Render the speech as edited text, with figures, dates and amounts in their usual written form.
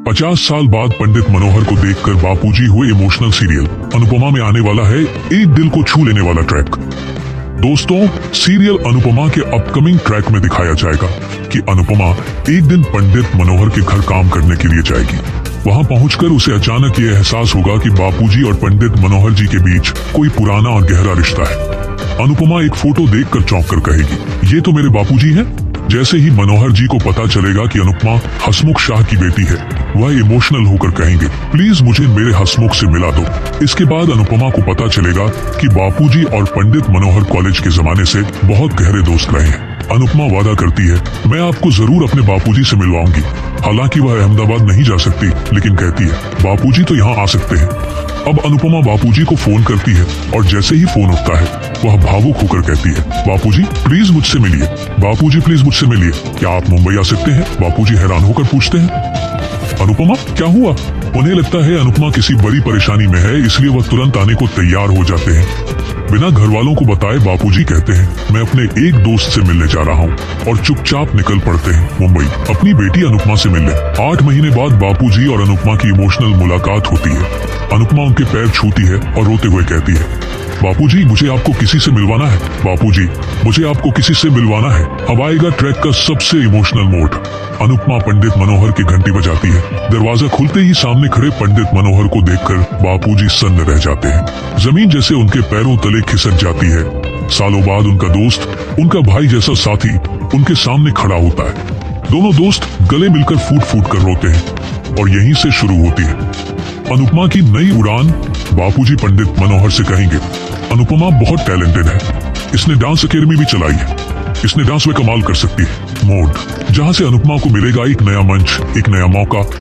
50 साल बाद पंडित मनोहर को देखकर बापूजी हुए इमोशनल। सीरियल अनुपमा में आने वाला है एक दिल को छू लेने वाला ट्रैक। दोस्तों, सीरियल अनुपमा के अपकमिंग ट्रैक में दिखाया जाएगा कि अनुपमा एक दिन पंडित मनोहर के घर काम करने के लिए जाएगी। वहां पहुंचकर उसे अचानक ये एहसास होगा कि बापूजी और पंडित मनोहर जी के बीच कोई पुराना और गहरा रिश्ता है। अनुपमा एक फोटो देखकर चौंक कर कहेगी, ये तो मेरे बापूजी हैं। जैसे ही मनोहर जी को पता चलेगा कि अनुपमा हसमुख शाह की बेटी है, वह इमोशनल होकर कहेंगे, प्लीज मुझे मेरे हसमुख से मिला दो। इसके बाद अनुपमा को पता चलेगा कि बापूजी और पंडित मनोहर कॉलेज के जमाने से बहुत गहरे दोस्त रहे हैं। अनुपमा वादा करती है, मैं आपको जरूर अपने बापूजी से मिलवाऊंगी। हालांकि वह अहमदाबाद नहीं जा सकती, लेकिन कहती है बापूजी तो यहाँ आ सकते हैं। अब अनुपमा बापूजी को फोन करती है और जैसे ही फोन उठता है वह भावुक होकर कहती है, बापूजी प्लीज मुझसे मिलिए, बापूजी प्लीज मुझसे मिलिए, क्या आप मुंबई आ सकते हैं? बापूजी हैरान होकर पूछते हैं, अनुपमा क्या हुआ? उन्हें लगता है अनुपमा किसी बड़ी परेशानी में है, इसलिए वह तुरंत आने को तैयार हो जाते हैं। बिना घर वालों को बताए बापूजी कहते हैं, मैं अपने एक दोस्त से मिलने जा रहा हूँ, और चुपचाप निकल पड़ते हैं मुंबई अपनी बेटी अनुपमा से मिलने। 8 महीने बाद बापूजी और अनुपमा की इमोशनल मुलाकात होती है। अनुपमा उनके पैर छूती है और रोते हुए कहती है, बापूजी मुझे आपको किसी से मिलवाना है, बापूजी मुझे आपको किसी से मिलवाना है। अब आएगा ट्रैक का सबसे इमोशनल मोड। अनुपमा पंडित मनोहर की घंटी बजाती है। दरवाजा खुलते ही सामने खड़े पंडित मनोहर को देखकर बापूजी सन्न रह जाते हैं। जमीन जैसे उनके पैरों तले खिसक जाती है। सालों बाद उनका दोस्त, उनका भाई जैसा साथी उनके सामने खड़ा होता है। दोनों दोस्त गले मिलकर फूट फूट कर रोते हैं और यहीं से शुरू होती है अनुपमा की नई उड़ान। बापूजी पंडित मनोहर से कहेंगे, अनुपमा बहुत टैलेंटेड है, इसने डांस अकेडमी भी चलाई है, इसने डांस में कमाल कर सकती है। मोड, जहां से अनुपमा को मिलेगा एक नया मंच, एक नया मौका।